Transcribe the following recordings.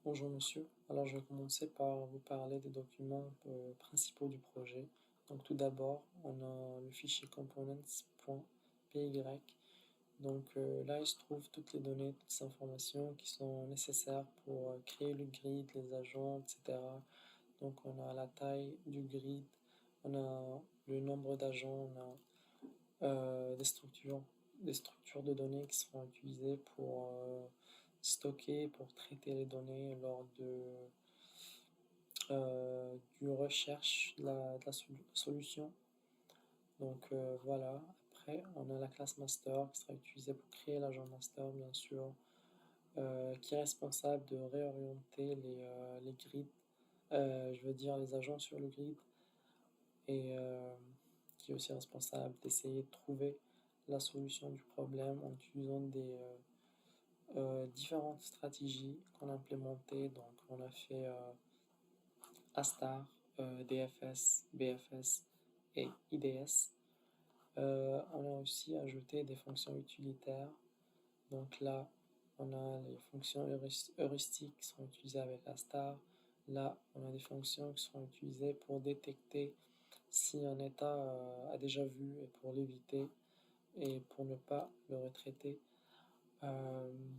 Bonjour monsieur, alors je vais commencer par vous parler des documents principaux du projet. Donc tout d'abord, on a le fichier components.py. Donc là, il se trouve toutes les données, toutes les informations qui sont nécessaires pour créer le grid, les agents, etc. Donc on a la taille du grid, on a le nombre d'agents, on a des structures de données qui seront utilisées pour stocker, pour traiter les données lors du recherche de la solution. Donc voilà, après on a la classe master qui sera utilisée pour créer l'agent master bien sûr, qui est responsable de réorienter les grids, je veux dire les agents sur le grid, et qui est aussi responsable d'essayer de trouver la solution du problème en utilisant des différentes stratégies qu'on a implémentées. Donc on a fait ASTAR, DFS, BFS et IDS. On a aussi ajouté des fonctions utilitaires. Donc là, on a les fonctions heuristiques qui sont utilisées avec ASTAR. Là, on a des fonctions qui seront utilisées pour détecter si un état a déjà vu et pour l'éviter et pour ne pas le retraiter.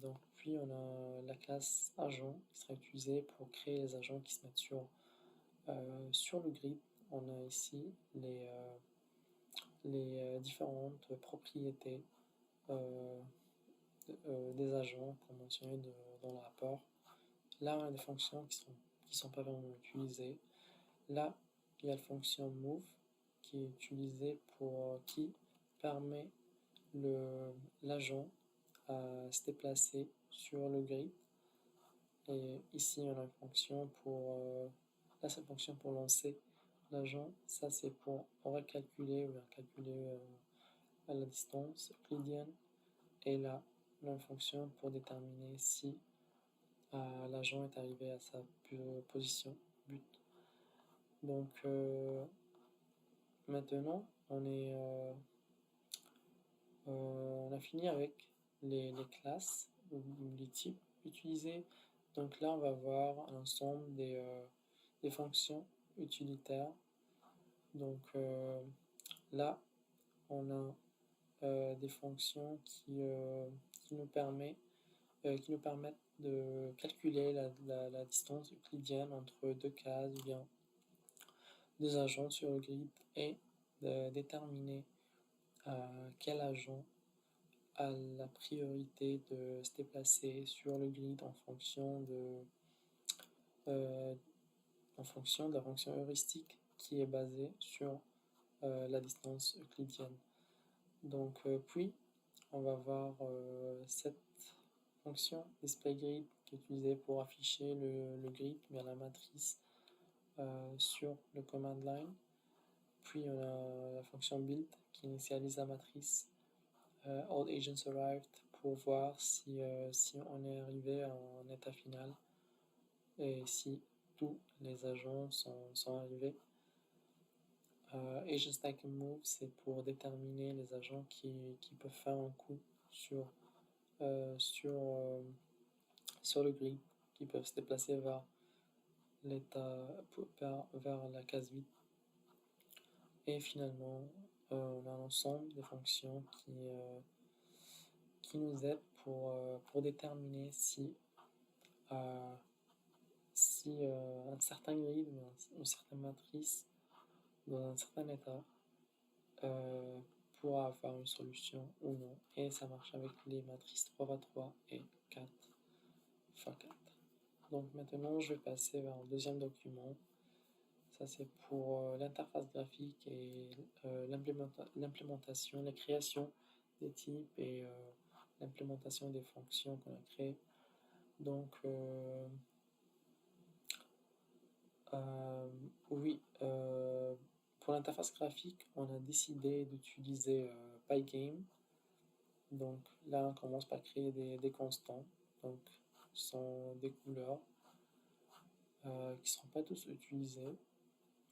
Donc, puis on a la classe agent qui sera utilisée pour créer les agents qui se mettent sur le grid. On a ici les différentes propriétés des agents qu'on mentionnait dans le rapport. Là, on a des fonctions qui sont pas vraiment utilisées. Là, il y a la fonction move qui est utilisée qui permet l'agent à se déplacer sur le grid. Et ici, on a une fonction là, c'est une fonction pour lancer l'agent. Ça, c'est pour recalculer ou bien calculer à la distance euclidienne. Et là, on a une fonction pour déterminer si l'agent est arrivé à sa position but. Donc, maintenant, on a fini avec les classes ou les types utilisés. Donc là, on va voir l'ensemble des fonctions utilitaires. Donc là, on a des fonctions qui nous permettent de calculer la distance euclidienne entre deux cases ou bien deux agents sur le grid et de déterminer quel agent a la priorité de se déplacer sur le grid euh, en fonction de la fonction heuristique qui est basée sur la distance euclidienne. Donc puis on va voir cette fonction displayGrid qui est utilisée pour afficher le grid, bien la matrice sur le command line. Puis on a la fonction build qui initialise la matrice all agents arrived pour voir si on est arrivé à un état final et si tous les agents sont arrivés. Agents that can move, c'est pour déterminer les agents qui peuvent faire un coup sur le grid, qui peuvent se déplacer vers la case vide. Et finalement, on a l'ensemble des fonctions qui nous aident pour déterminer si un certain grid ou une certaine matrice dans un certain état pourra avoir une solution ou non. Et ça marche avec les matrices 3x3 et 4x4. Donc maintenant, je vais passer vers un deuxième document. Ça, c'est pour l'interface graphique et l'implémentation, la création des types et l'implémentation des fonctions qu'on a créées. Donc, oui, pour l'interface graphique, on a décidé d'utiliser Pygame. Donc là, on commence par créer des constants. Donc, ce sont des couleurs qui ne seront pas tous utilisées.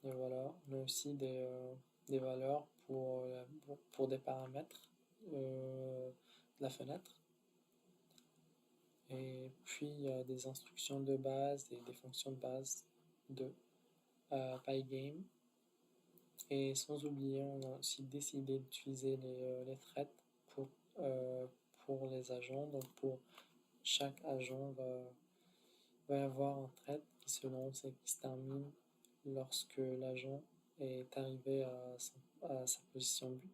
Et voilà, on a aussi des valeurs pour des paramètres de la fenêtre. Et puis il y a des instructions de base et des fonctions de base de Pygame. Et sans oublier, on a aussi décidé d'utiliser les threads pour les agents. Donc pour chaque agent va y avoir un thread qui se lance et qui se termine lorsque l'agent est arrivé à sa position but.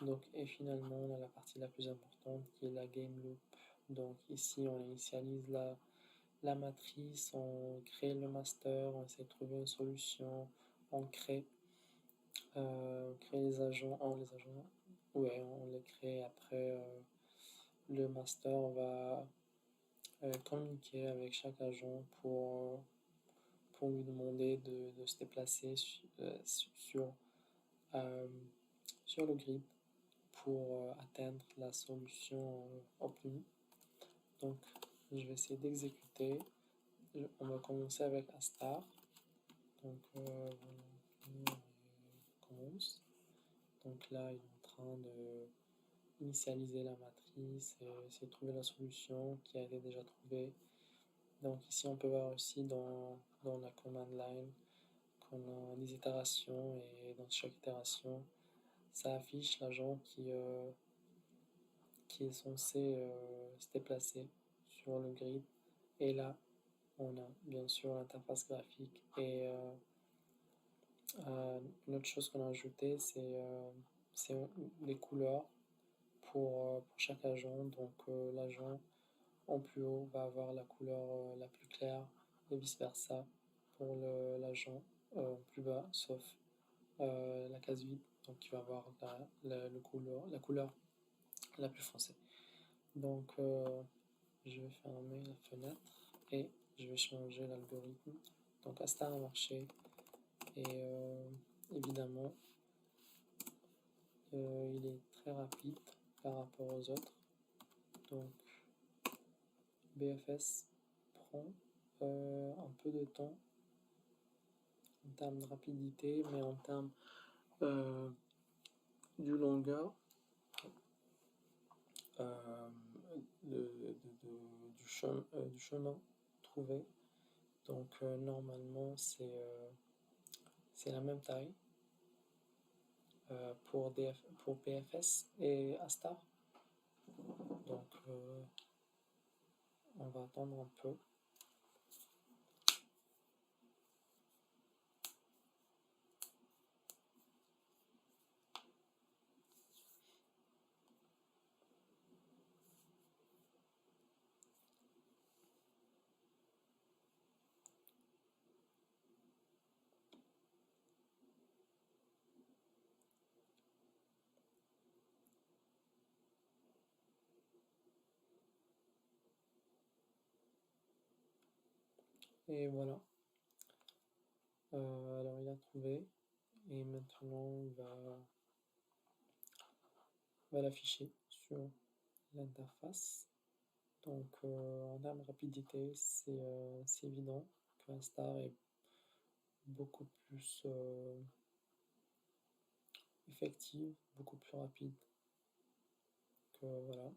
Donc, et finalement, on a la partie la plus importante qui est la game loop. Donc ici, on initialise la matrice, on crée le master, on essaie de trouver une solution, on crée les agents, on les crée. Après, le master va communiquer avec chaque agent pour lui demander de se déplacer euh, sur le grid pour atteindre la solution obtenue. Donc, je vais essayer d'exécuter. On va commencer avec Astar. Donc, on commence. Donc là, il est en train de initialiser la matrice et essayer de trouver la solution qui a été déjà trouvée. Donc ici, on peut voir aussi dans la command line qu'on a des itérations et dans chaque itération, ça affiche l'agent qui est censé se déplacer sur le grid. Et là, on a bien sûr l'interface graphique. Et une autre chose qu'on a ajouté, c'est les couleurs pour chaque agent. Donc l'agent en plus haut va avoir la couleur la plus claire et vice versa pour l'agent plus bas, sauf la case vide, donc il va avoir la couleur la plus foncée. Donc je vais fermer la fenêtre et je vais changer l'algorithme. Donc Astar a marché et évidemment il est très rapide par rapport aux autres. Donc BFS prend un peu de temps en termes de rapidité, mais en termes du longueur du chemin trouvé. Donc normalement c'est la même taille pour PFS et Astar. Donc on va attendre un peu. Et voilà. Alors il a trouvé et maintenant il va l'afficher sur l'interface. Donc en termes de rapidité, c'est évident que Astar est beaucoup plus effective, beaucoup plus rapide que voilà.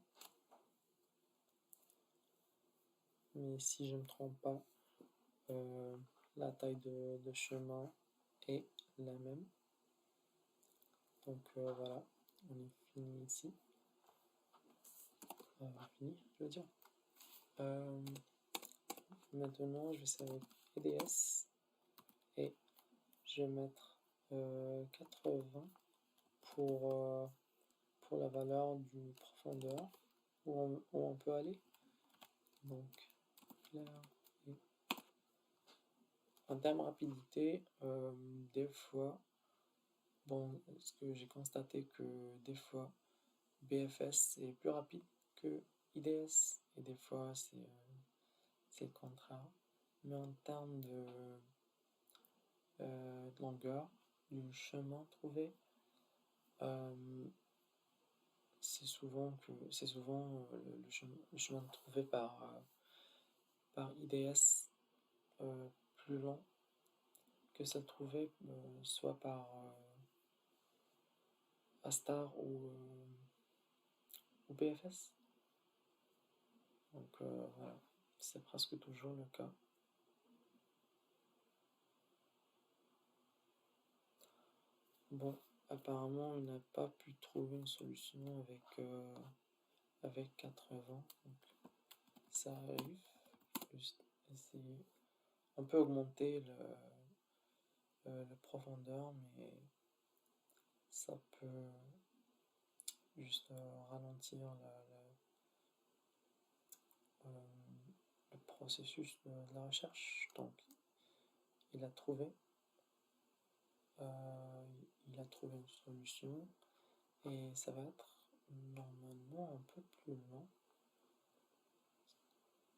Mais si je ne me trompe pas, la taille de chemin est la même. Donc voilà, on est fini ici. Fini, je veux dire. Maintenant, je vais essayer avec EDS et je vais mettre 80 pour la valeur du profondeur où on peut aller. Donc, clair et en termes de rapidité, des fois, ce que j'ai constaté que des fois BFS est plus rapide que IDS et des fois c'est le contraire. Mais en termes de longueur du chemin trouvé, c'est souvent le chemin trouvé par IDS plus long que celle trouvée soit par Astar ou BFS. Donc voilà, c'est presque toujours le cas. Bon, apparemment, il n'a pas pu trouver une solution avec 80, donc ça arrive. Juste essayer. On peut augmenter la profondeur, mais ça peut juste ralentir euh, le processus de la recherche. Donc, il a trouvé, il a trouvé une solution et ça va être normalement un peu plus long.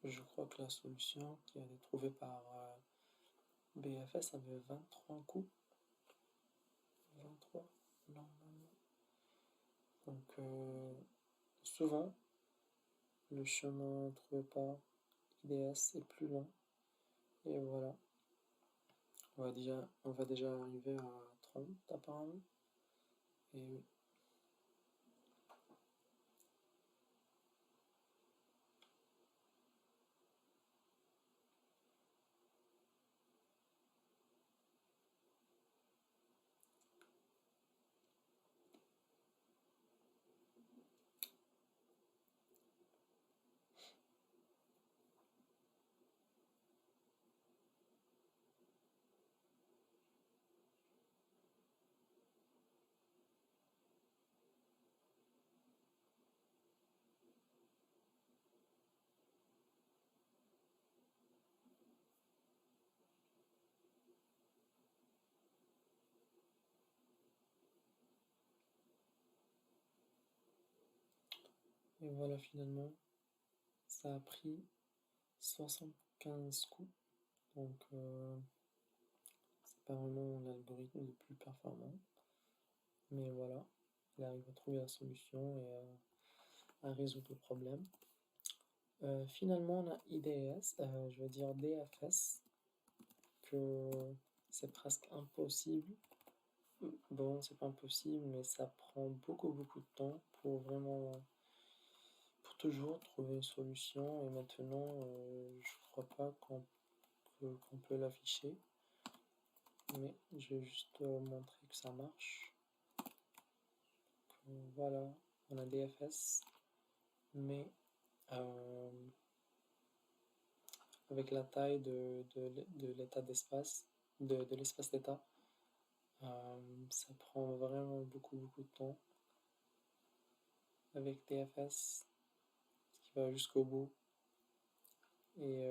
Je crois que la solution qui a été trouvée par BFS avait 23 coups. 23 normalement. Donc souvent le chemin trouvé par IDS est plus long. Et voilà. On va déjà arriver à 30 apparemment. Et oui. Et voilà, finalement, ça a pris 75 coups. Donc c'est pas vraiment l'algorithme le plus performant. Mais voilà, il arrive à trouver la solution et à résoudre le problème. Finalement, on a IDS, je veux dire DFS, que c'est presque impossible. Bon, c'est pas impossible, mais ça prend beaucoup de temps pour toujours trouver une solution. Et maintenant, je crois pas qu'on peut l'afficher, mais je vais juste montrer que ça marche. Donc, voilà, on a DFS, mais avec la taille de l'état d'espace, de l'espace d'état, ça prend vraiment beaucoup de temps avec DFS, ce qui va jusqu'au bout. Et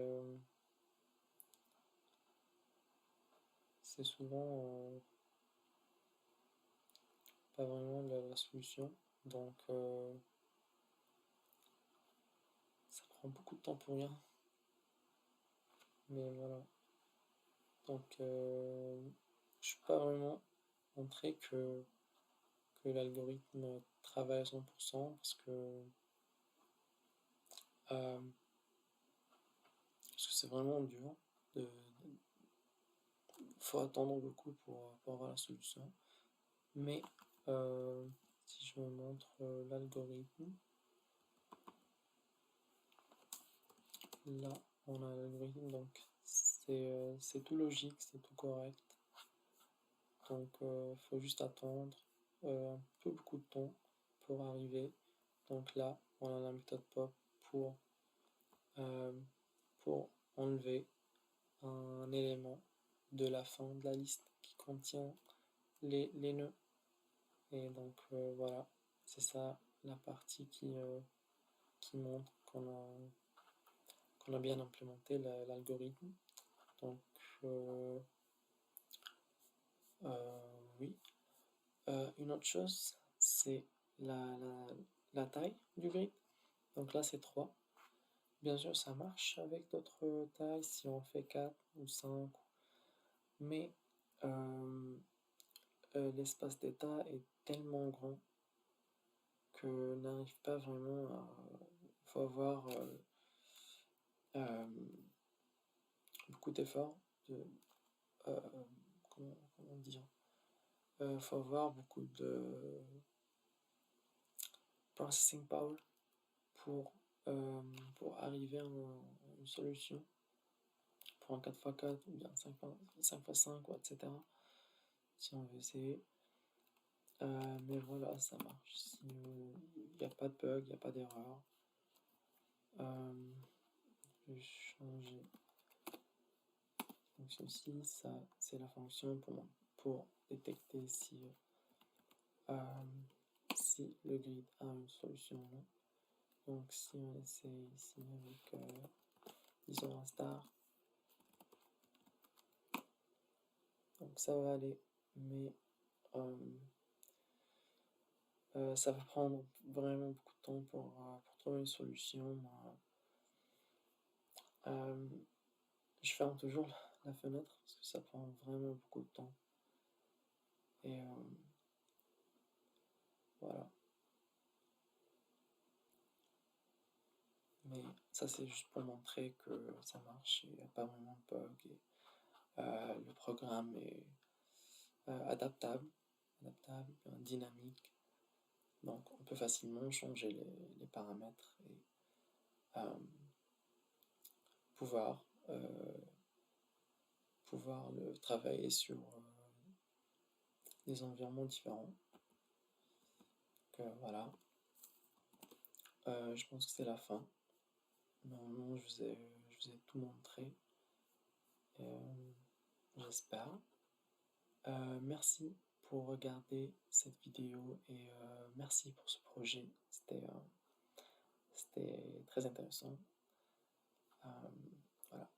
c'est souvent pas vraiment la solution. Donc ça prend beaucoup de temps pour rien. Mais voilà. Donc je suis pas vraiment montré que l'algorithme travaille à 100% parce que c'est vraiment dur. Faut attendre beaucoup pour avoir la solution. Mais si je vous montre l'algorithme, là on a l'algorithme, donc c'est tout logique, c'est tout correct. Donc faut juste attendre un peu beaucoup de temps pour arriver. Donc là on a la méthode POP pour enlever un élément de la fin de la liste qui contient les nœuds. Et donc voilà, c'est ça la partie qui montre qu'on a bien implémenté l'algorithme. Donc oui. Une autre chose, c'est la taille du grid. Donc là c'est 3. Bien sûr ça marche avec d'autres tailles si on fait 4 ou 5. Mais l'espace d'état est tellement grand que n'arrive pas vraiment à... Il faut avoir beaucoup d'efforts, comment dire, faut avoir beaucoup de processing power pour pour arriver à une solution pour un 4x4 ou bien 5x5 ou etc. Si on veut essayer. Mais voilà, ça marche. Si il n'y a pas de bug, il n'y a pas d'erreur. Je vais changer la fonction ci, ça c'est la fonction pour détecter si le grid a une solution ou non. Donc si on essaye ici avec disons un star, donc ça va aller, mais ça va prendre vraiment beaucoup de temps pour trouver une solution. Je ferme toujours la fenêtre parce que ça prend vraiment beaucoup de temps. Et voilà. Mais ça c'est juste pour montrer que ça marche, il n'y a pas vraiment de bug. Et, le programme est adaptable, dynamique. Donc on peut facilement changer les paramètres et pouvoir le travailler sur des environnements différents. Donc voilà. Je pense que c'est la fin. Normalement, je vous ai tout montré. J'espère. Merci pour regarder cette vidéo et merci pour ce projet. C'était très intéressant. Voilà.